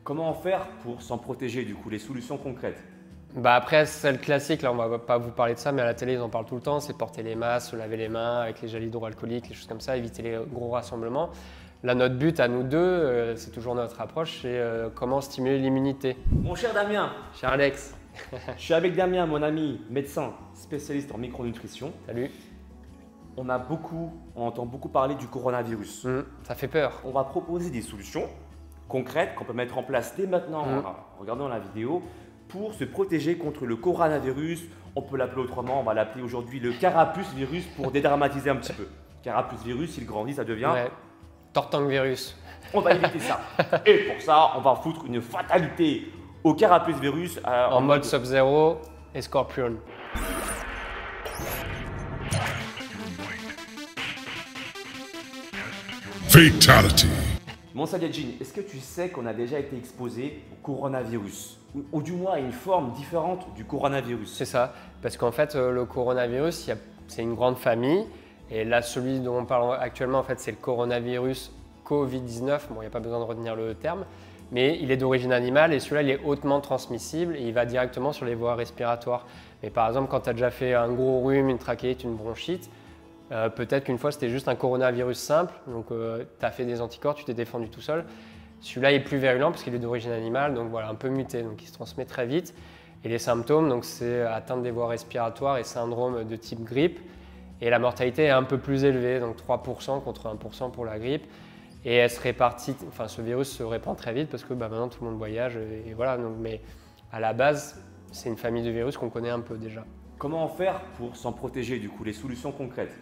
Comment faire pour s'en protéger du coup, les solutions concrètes? Bah après, c'est le classique, là on va pas vous parler de ça, mais à la télé ils en parlent tout le temps, c'est porter les masques, se laver les mains avec les gels hydroalcooliques, les choses comme ça, éviter les gros rassemblements. Là notre but à nous deux, c'est toujours notre approche, c'est comment stimuler l'immunité. Mon cher Damien, Cher Alex, je suis avec Damien, mon ami, médecin, spécialiste en micronutrition. salut. On entend beaucoup parler du coronavirus. Ça fait peur. On va proposer des solutions concrètes qu'on peut mettre en place dès maintenant en regardant la vidéo pour se protéger contre le coronavirus. On peut l'appeler autrement, on va l'appeler aujourd'hui le carapuce virus pour dédramatiser un petit peu. Carapuce virus, il grandit, ça devient… Ouais. Tortank virus. On va éviter ça. Et pour ça, on va foutre une fatalité au carapuce virus. En mode Sub-Zero et Scorpion. Fatality. Mon Saiyajin, est-ce que tu sais qu'on a déjà été exposé au coronavirus ou du moins à une forme différente du coronavirus? C'est ça, parce qu'en fait le coronavirus, c'est une grande famille. Et là, celui dont on parle actuellement, en fait, c'est le coronavirus Covid-19. Bon, il n'y a pas besoin de retenir le terme, mais il est d'origine animale et celui-là, il est hautement transmissible et il va directement sur les voies respiratoires. Mais par exemple, quand tu as déjà fait un gros rhume, une trachéite, une bronchite, peut-être qu'une fois, c'était juste un coronavirus simple, donc tu as fait des anticorps, tu t'es défendu tout seul. Celui-là est plus virulent parce qu'il est d'origine animale, donc voilà, un peu muté, donc il se transmet très vite. Et les symptômes, donc c'est atteinte des voies respiratoires et syndrome de type grippe. Et la mortalité est un peu plus élevée, donc 3% contre 1% pour la grippe. Et elle se répartit, enfin ce virus se répand très vite parce que maintenant tout le monde voyage et voilà. Donc, mais à la base, c'est une famille de virus qu'on connaît un peu déjà. Comment faire pour s'en protéger du coup, les solutions concrètes?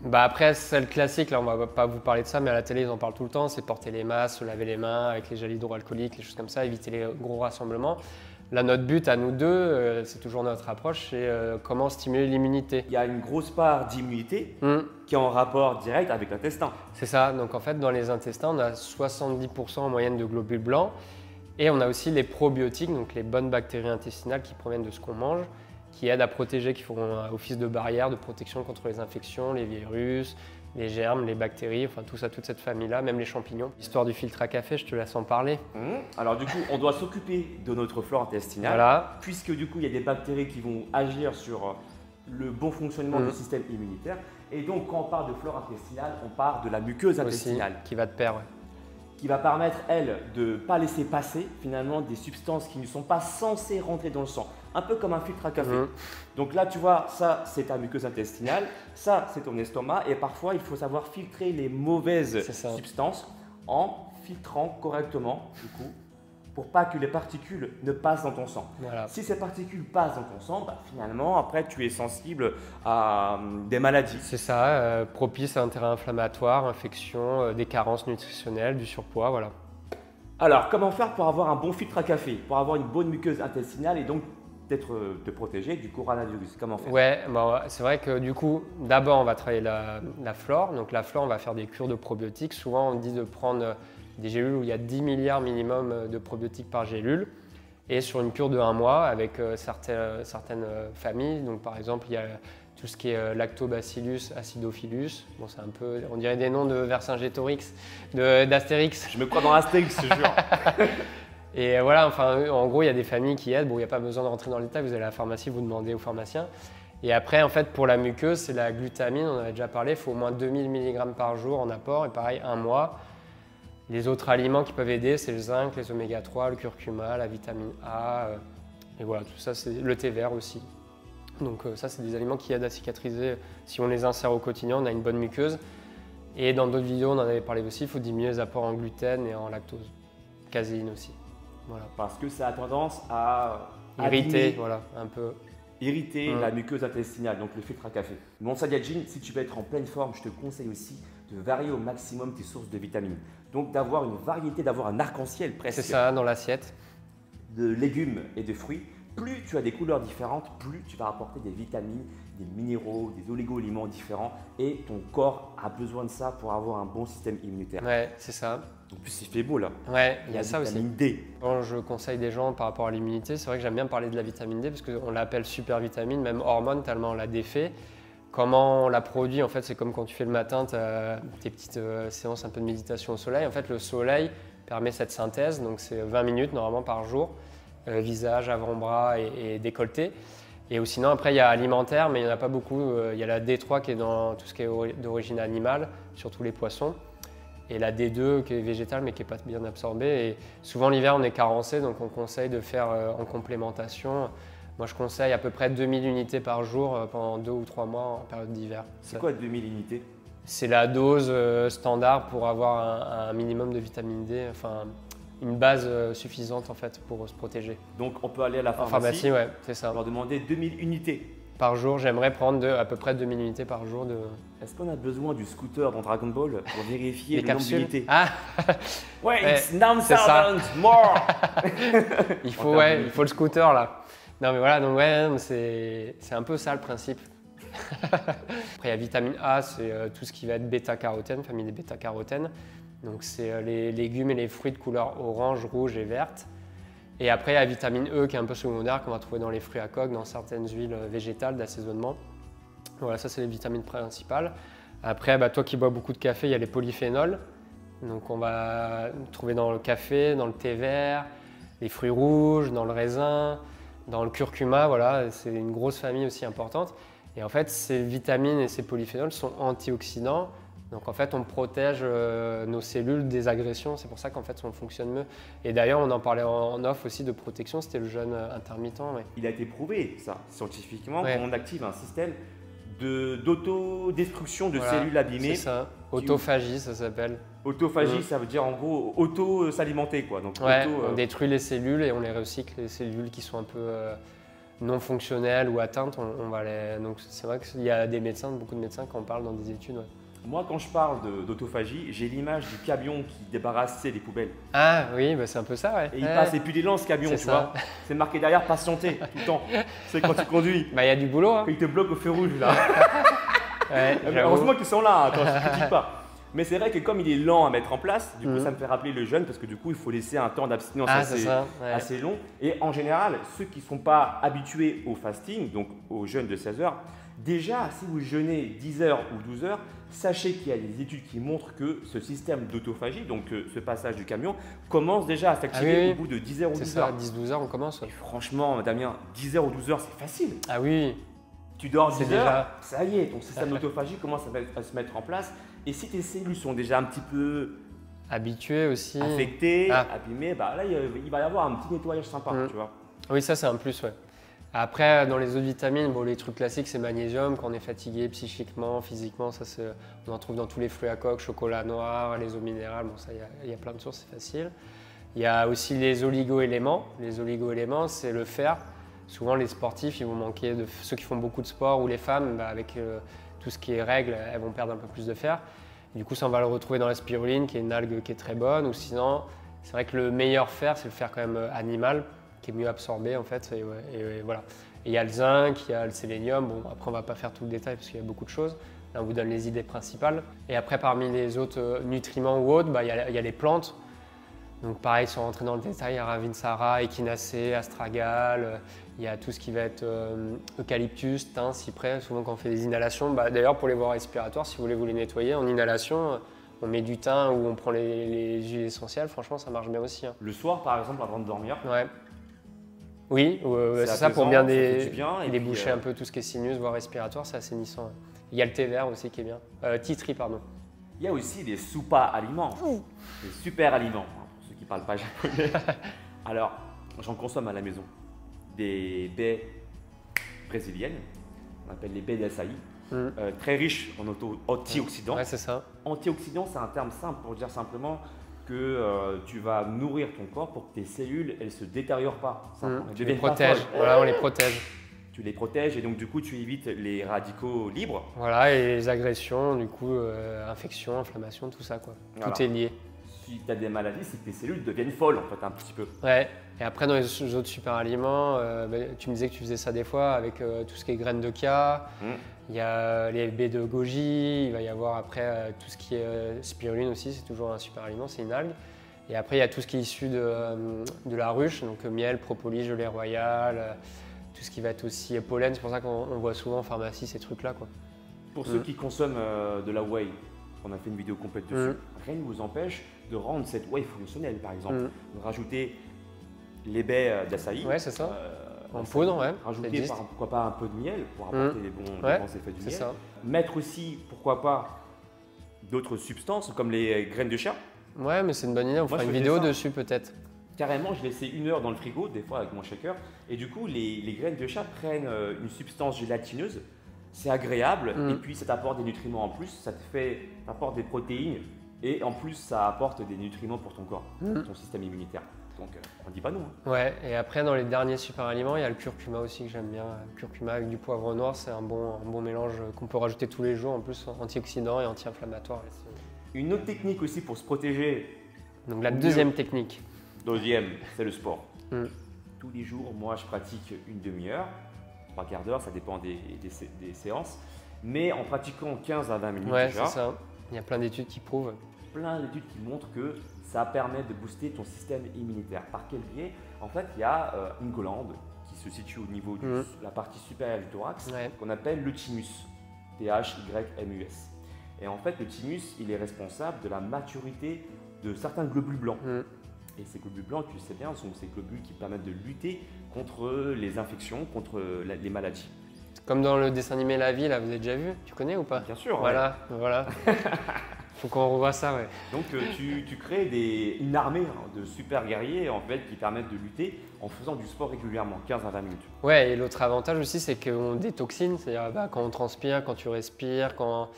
Bah après, c'est le classique, là on va pas vous parler de ça, mais à la télé ils en parlent tout le temps, c'est porter les masques, se laver les mains avec les gels hydroalcooliques, les choses comme ça, éviter les gros rassemblements. Là notre but à nous deux, c'est toujours notre approche, c'est comment stimuler l'immunité. Il y a une grosse part d'immunité qui est en rapport direct avec l'intestin. C'est ça, donc en fait dans les intestins on a 70% en moyenne de globules blancs et on a aussi les probiotiques, donc les bonnes bactéries intestinales qui proviennent de ce qu'on mange, qui aident à protéger, qui font office de barrière, de protection contre les infections, les virus, les germes, les bactéries, enfin tout ça, toute cette famille-là, même les champignons. L'histoire du filtre à café, je te laisse en parler. Alors du coup, on doit s'occuper de notre flore intestinale, Voilà. puisque du coup, il y a des bactéries qui vont agir sur le bon fonctionnement du système immunitaire. Et donc, quand on parle de flore intestinale, on parle de la muqueuse intestinale. Aussi, qui va de pair, ouais. Qui va permettre, elle, de ne pas laisser passer finalement des substances qui ne sont pas censées rentrer dans le sang. Un peu comme un filtre à café. Donc là, tu vois, ça, c'est ta muqueuse intestinale, ça, c'est ton estomac. Et parfois, il faut savoir filtrer les mauvaises substances en filtrant correctement, du coup, pour pas que les particules ne passent dans ton sang. Voilà. Si ces particules passent dans ton sang, bah, finalement, après, tu es sensible à des maladies. C'est ça, propice à un terrain inflammatoire, infection, des carences nutritionnelles, du surpoids, voilà. Alors, comment faire pour avoir un bon filtre à café, pour avoir une bonne muqueuse intestinale et donc peut-être te protéger du coronavirus? Comment faire? Ouais, bah, c'est vrai que du coup, d'abord, on va travailler la flore. Donc la flore, on va faire des cures de probiotiques. Souvent, on dit de prendre des gélules où il y a 10 milliards minimum de probiotiques par gélule. Et sur une cure de 1 mois avec certaines familles. Donc par exemple, il y a tout ce qui est Lactobacillus acidophilus. Bon, c'est un peu, on dirait des noms de Vercingétorix, d'Astérix. Je me crois dans Astérix, je te jure. Et voilà, enfin, en gros, il y a des familles qui aident. Bon, il n'y a pas besoin de rentrer dans le détail, vous allez à la pharmacie, vous demandez au pharmacien. Et après, en fait, pour la muqueuse, c'est la glutamine, on en avait déjà parlé, il faut au moins 2000 mg par jour en apport, et pareil, 1 mois. Les autres aliments qui peuvent aider, c'est le zinc, les oméga 3, le curcuma, la vitamine A, et voilà, tout ça, c'est le thé vert aussi. Donc ça, c'est des aliments qui aident à cicatriser. Si on les insère au quotidien, on a une bonne muqueuse. Et dans d'autres vidéos, on en avait parlé aussi, il faut diminuer les apports en gluten et en lactose, caséine aussi. Voilà. Parce que ça a tendance à irriter, voilà, un peu. Irriter la muqueuse intestinale, donc le filtre à café. Mon Saiyajin, si tu veux être en pleine forme, je te conseille aussi de varier au maximum tes sources de vitamines. Donc d'avoir une variété, d'avoir un arc-en-ciel presque. C'est ça, dans l'assiette. De légumes et de fruits. Plus tu as des couleurs différentes, plus tu vas apporter des vitamines, des minéraux, des oligo-éléments différents. Et ton corps a besoin de ça pour avoir un bon système immunitaire. Ouais, c'est ça. En plus, il fait beau là. Ouais, il y a ça aussi. Vitamine D. Quand je conseille des gens par rapport à l'immunité, c'est vrai que j'aime bien parler de la vitamine D parce qu'on l'appelle super vitamine, même hormone, tellement on l'a défait. Comment on la produit, en fait, c'est comme quand tu fais le matin tes petites séances un peu de méditation au soleil. En fait, le soleil permet cette synthèse. Donc c'est 20 minutes normalement par jour, visage, avant-bras et décolleté. Et sinon après il y a alimentaire, mais il n'y en a pas beaucoup. Il y a la D3 qui est dans tout ce qui est d'origine animale, surtout les poissons. Et la D2 qui est végétale mais qui n'est pas bien absorbée. Et souvent l'hiver on est carencé, donc on conseille de faire en complémentation. Moi je conseille à peu près 2000 unités par jour pendant 2 ou 3 mois en période d'hiver. C'est quoi 2000 unités? C'est la dose standard pour avoir un minimum de vitamine D, enfin une base suffisante en fait pour se protéger. Donc on peut aller à la pharmacie, ouais, c'est ça. leur demander 2000 unités. Par jour, j'aimerais prendre à peu près 2000 unités par jour. Est-ce qu'on a besoin du scooter dans Dragon Ball pour vérifier les le capsules nombre d'unités? Ah ouais, it's 9000 more. il faut le scooter là. Non mais voilà, donc ouais, c'est un peu ça le principe. Après il y a vitamine A, c'est tout ce qui va être bêta-carotène, famille des bêta-carotènes. Donc c'est les légumes et les fruits de couleur orange, rouge et verte. Et après il y a la vitamine E qui est un peu secondaire qu'on va trouver dans les fruits à coque, dans certaines huiles végétales d'assaisonnement. Voilà, ça c'est les vitamines principales. Après, toi qui bois beaucoup de café, il y a les polyphénols. Donc on va trouver dans le café, dans le thé vert, les fruits rouges, dans le raisin, dans le curcuma, voilà, c'est une grosse famille aussi importante. Et en fait, ces vitamines et ces polyphénols sont antioxydants. Donc en fait, on protège nos cellules des agressions. C'est pour ça qu'en fait, on fonctionne mieux. Et d'ailleurs, on en parlait en off aussi de protection, c'était le jeûne intermittent. Ouais. Il a été prouvé, ça, scientifiquement, ouais. qu'on active un système d'autodestruction de cellules abîmées. C'est ça, autophagie ça s'appelle. Autophagie, ça veut dire en gros auto-s'alimenter quoi. Donc, ouais, on détruit les cellules et on les recycle, les cellules qui sont un peu non fonctionnelles ou atteintes, on va les... Donc c'est vrai qu'il y a des médecins, beaucoup de médecins qui en parlent dans des études. Ouais. Moi, quand je parle d'autophagie, j'ai l'image du camion qui débarrasse des poubelles. Ah oui, c'est un peu ça, ouais. Et il passe, et puis il est lent ce camion, tu vois. C'est marqué derrière patienter tout le temps. C'est quand tu conduis. Il y a du boulot. Hein. Quand il te bloque au feu rouge là. Ouais, heureusement qu'ils sont là, attends, je ne critique pas. Mais c'est vrai que comme il est lent à mettre en place, du coup ça me fait rappeler le jeûne parce que du coup il faut laisser un temps d'abstinence assez long. Et en général, ceux qui ne sont pas habitués au fasting, donc au jeûne de 16 heures, déjà si vous jeûnez 10 heures ou 12 heures, sachez qu'il y a des études qui montrent que ce système d'autophagie, donc ce passage du camion, commence déjà à s'activer au bout de 10 heures ou 12 heures. C'est ça, 10-12 heures on commence. Et franchement, Damien, 10 heures ou 12 heures c'est facile. Ah oui. Tu dors 10 heures, ça y est, ton système d'autophagie commence à se mettre en place. Et si tes cellules sont déjà un petit peu habituées aussi, affectées, abîmées, là il va y avoir un petit nettoyage sympa, tu vois. Oui, ça c'est un plus, ouais. Après, dans les autres vitamines, les trucs classiques, c'est magnésium, quand on est fatigué psychiquement, physiquement, ça on en trouve dans tous les fruits à coque, chocolat noir, les eaux minérales, ça il y a plein de sources, c'est facile. Il y a aussi les oligo-éléments. Les oligo-éléments, c'est le fer. Souvent, les sportifs, ils vont manquer de ceux qui font beaucoup de sport ou les femmes, avec tout ce qui est règles, elles vont perdre un peu plus de fer. Et du coup, ça, on va le retrouver dans la spiruline, qui est une algue qui est très bonne. Ou sinon, c'est vrai que le meilleur fer, c'est le fer quand même animal, qui est mieux absorbé en fait. Et voilà. Et il y a le zinc, il y a le sélénium. Bon, après, on ne va pas faire tout le détail parce qu'il y a beaucoup de choses. Là, on vous donne les idées principales. Et après, parmi les autres nutriments ou autres, il y a les plantes. Donc pareil, sans rentrer dans le détail, il y a Ravinsara, Echinacée, Astragalus, il y a tout ce qui va être eucalyptus, thym, cyprès, souvent quand on fait des inhalations. D'ailleurs pour les voies respiratoires, si vous voulez vous les nettoyer en inhalation, on met du thym ou on prend les huiles essentielles, franchement ça marche bien aussi. Hein. Le soir par exemple avant de dormir. Ouais. Oui, c'est ça pour bien déboucher un peu tout ce qui est sinus, voies respiratoires, c'est assainissant. Ouais. Il y a le thé vert aussi qui est bien, tea tree pardon. Il y a aussi des soupas aliments, des super aliments. Qui ne parlent pas japonais. Alors, j'en consomme à la maison. Des baies brésiliennes, on appelle les baies d'acai, très riches en antioxydants. Ouais, c'est ça. Antioxydants, c'est un terme simple pour dire simplement que tu vas nourrir ton corps pour que tes cellules, elles ne se détériorent pas. Tu les protèges, voilà, on les protège. Tu les protèges et donc du coup, tu évites les radicaux libres. Voilà, et les agressions, du coup, infections, inflammations, tout ça, quoi. Voilà. Tout est lié. Si tu as des maladies, c'est que tes cellules deviennent folles en fait un petit peu. Ouais, et après dans les autres super aliments, tu me disais que tu faisais ça des fois avec tout ce qui est graines de chia, il y a les baies de goji, il va y avoir après tout ce qui est spiruline aussi, c'est toujours un super aliment, c'est une algue. Et après il y a tout ce qui est issu de la ruche, donc miel, propolis, gelée royale, tout ce qui va être aussi pollen, c'est pour ça qu'on voit souvent en pharmacie ces trucs-là, quoi. Pour ceux qui consomment de la whey, on a fait une vidéo complète dessus, rien ne vous empêche de rendre cette whey fonctionnelle, par exemple. De rajouter les baies d'açaï. Ouais, c'est ça. En poudre, ouais. Rajouter, pourquoi pas, un peu de miel pour apporter les bons effets du miel. Ça. Mettre aussi, pourquoi pas, d'autres substances comme les graines de chia. Ouais, mais c'est une bonne idée. On fera une vidéo dessus peut-être. Carrément, je laissais 1 heure dans le frigo, des fois avec mon shaker. Et du coup, les graines de chia prennent une substance gélatineuse. C'est agréable et puis ça t'apporte des nutriments en plus. Ça t'apporte des protéines et en plus, ça apporte des nutriments pour ton corps, ton système immunitaire. Donc, on ne dit pas non. Ouais, et après, dans les derniers super aliments, il y a le curcuma aussi que j'aime bien. Le curcuma avec du poivre noir, c'est un bon mélange qu'on peut rajouter tous les jours, en plus antioxydant et anti-inflammatoire. Une autre technique aussi pour se protéger. Donc la deuxième technique. Deuxième, c'est le sport. Tous les jours, moi, je pratique une demi-heure, 3 quarts d'heure, ça dépend des séances. Mais en pratiquant 15 à 20 minutes déjà, c'est ça. Il y a plein d'études qui prouvent. Plein d'études qui montrent que ça permet de booster ton système immunitaire. Par quel biais? En fait, il y a une glande qui se situe au niveau de la partie supérieure du thorax qu'on appelle le thymus, T-H-Y-M-U-S. Et en fait, le thymus, il est responsable de la maturité de certains globules blancs. Et ces globules blancs, tu le sais bien, sont ces globules qui permettent de lutter contre les infections, contre les maladies. Comme dans le dessin animé La Vie, là, vous avez déjà vu? Tu connais ou pas? Bien sûr. Voilà. Faut qu'on revoie ça, ouais. Donc tu crées une armée de super guerriers en fait qui permettent de lutter en faisant du sport régulièrement, 15 à 20 minutes. Ouais, et l'autre avantage aussi, c'est qu'on détoxine, c'est-à-dire quand on transpire, quand tu respires, quand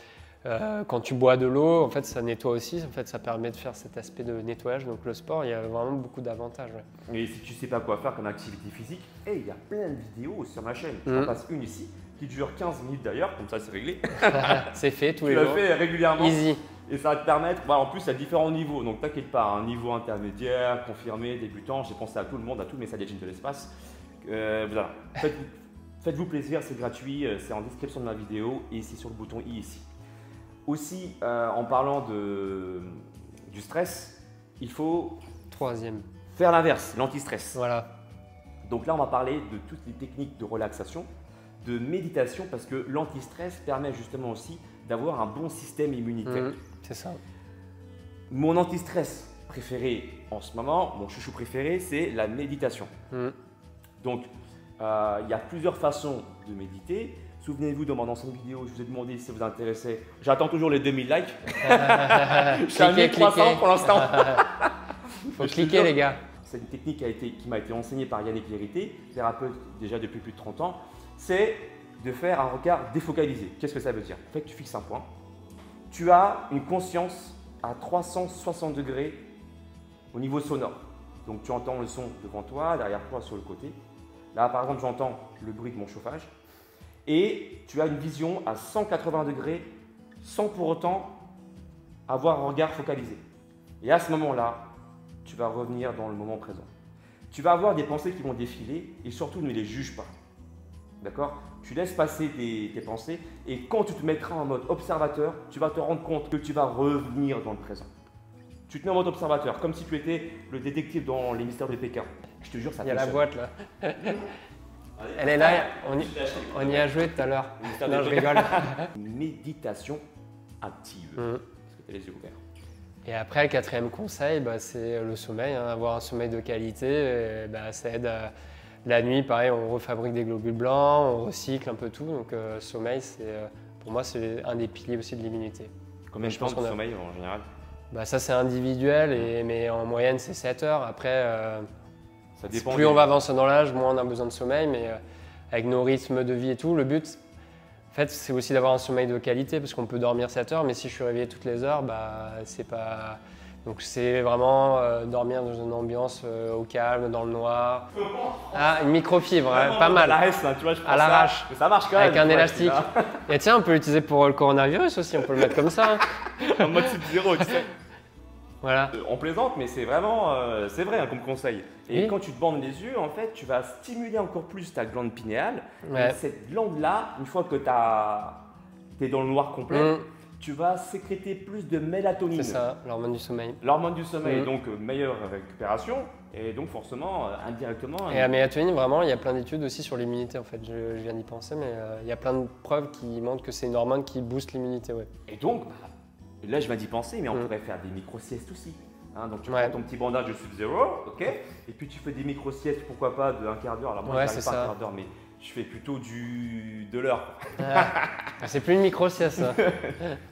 tu bois de l'eau, en fait, ça nettoie aussi. En fait, ça permet de faire cet aspect de nettoyage. Donc le sport, il y a vraiment beaucoup d'avantages. Ouais. Et si tu sais pas quoi faire comme activité physique, il y a plein de vidéos sur ma chaîne. Je en passe une ici qui dure 15 minutes d'ailleurs, comme ça c'est réglé. C'est fait tous les jours. Tu le fais régulièrement. Easy. Et ça va te permettre, en plus à différents niveaux, donc t'inquiète pas, un niveau intermédiaire, confirmé, débutant, j'ai pensé à tout le monde, à tous mes Saiyajins de l'espace. Voilà. Faites-vous plaisir, c'est gratuit, c'est en description de ma vidéo et c'est sur le bouton i ici. Aussi, en parlant du stress, il faut faire l'inverse, l'anti-stress. Voilà. Donc là, on va parler de toutes les techniques de relaxation, de méditation, parce que l'anti-stress permet justement aussi d'avoir un bon système immunitaire. C'est ça. Mon anti-stress préféré en ce moment, mon chouchou préféré, c'est la méditation. Donc, il y a plusieurs façons de méditer. Souvenez-vous, dans mon ancienne vidéo, je vous ai demandé si ça vous intéressait. J'attends toujours les 2000 likes. Je suis à 1300 pour l'instant. Faut cliquer, les gars. C'est une technique qui m'a été enseignée par Yannick Lérité, thérapeute déjà depuis plus de 30 ans. C'est de faire un regard défocalisé. Qu'est-ce que ça veut dire? En fait, tu fixes un point. Tu as une conscience à 360 degrés au niveau sonore. Donc, tu entends le son devant toi, derrière toi, sur le côté. Là, par exemple, j'entends le bruit de mon chauffage. Et tu as une vision à 180 degrés sans pour autant avoir un regard focalisé. Et à ce moment-là, tu vas revenir dans le moment présent. Tu vas avoir des pensées qui vont défiler et surtout ne les juge pas. D'accord? Tu laisses passer tes pensées et quand tu te mettras en mode observateur, tu vas te rendre compte que tu vas revenir dans le présent. Tu te mets en mode observateur, comme si tu étais le détective dans les mystères de Pékin. Je te jure, ça fonctionne. Il y a la boîte là. Elle est là, on y a joué tout à l'heure. Non, je rigole. Méditation active. Parce que tu as les yeux ouverts. Et après, le quatrième conseil, c'est le sommeil. Avoir un sommeil de qualité, ça aide la nuit. Pareil, on refabrique des globules blancs, on recycle un peu tout. Donc, sommeil, pour moi, c'est un des piliers aussi de l'immunité. Combien de temps de sommeil en général? Ça, c'est individuel, mais en moyenne, c'est 7 heures. Après, ça dépend plus on va avancer dans l'âge, moins on a besoin de sommeil. Mais avec nos rythmes de vie et tout, le but, en fait, c'est aussi d'avoir un sommeil de qualité parce qu'on peut dormir 7 heures, mais si je suis réveillé toutes les heures, c'est pas. Donc, c'est vraiment dormir dans une ambiance au calme, dans le noir. Ah, une microfibre, pas mal. À l'arrache, tu vois, je pense à l'arrache. Ça marche quand même. Avec un élastique. Et tiens, on peut l'utiliser pour le coronavirus aussi, on peut le mettre comme ça. En mode sub-0, tu sais. Voilà. On plaisante, mais c'est vraiment, c'est vrai comme conseil. Et quand tu te bandes les yeux, en fait, tu vas stimuler encore plus ta glande pinéale. Et cette glande-là, une fois que tu es dans le noir complet, tu vas sécréter plus de mélatonine. C'est ça, l'hormone du sommeil. L'hormone du sommeil, donc meilleure récupération et donc forcément indirectement. Et la mélatonine, vraiment, il y a plein d'études aussi sur l'immunité en fait. Je viens d'y penser, mais il y a plein de preuves qui montrent que c'est une hormone qui booste l'immunité. Ouais. Et donc, là je viens d'y penser, mais on pourrait faire des micro-siestes aussi. Hein, donc tu prends ton petit bandage de Sub-Zero, ok, et puis tu fais des micro-siestes, pourquoi pas, de un quart d'heure. Alors moi, je n'arrive pas un quart d'heure, mais je fais plutôt de l'heure. C'est plus une micro-sieste.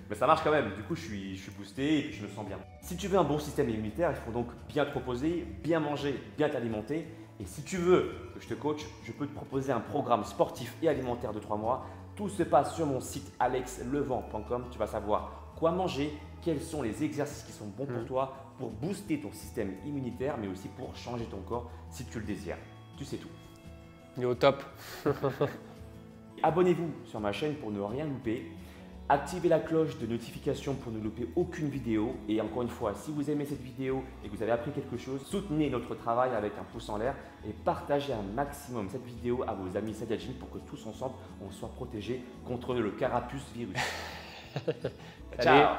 Mais ça marche quand même, du coup je suis boosté et puis je me sens bien. Si tu veux un bon système immunitaire, il faut donc bien te reposer, bien manger, bien t'alimenter. Et si tu veux que je te coach, je peux te proposer un programme sportif et alimentaire de 3 mois. Tout se passe sur mon site alexlevent.com. Tu vas savoir quoi manger, quels sont les exercices qui sont bons pour toi, pour booster ton système immunitaire, mais aussi pour changer ton corps si tu le désires. Tu sais tout. Il est au top. Abonnez-vous sur ma chaîne pour ne rien louper. Activez la cloche de notification pour ne louper aucune vidéo. Et encore une fois, si vous aimez cette vidéo et que vous avez appris quelque chose, soutenez notre travail avec un pouce en l'air et partagez un maximum cette vidéo à vos amis Saiyajin pour que tous ensemble, on soit protégés contre le carapuce virus. Ciao.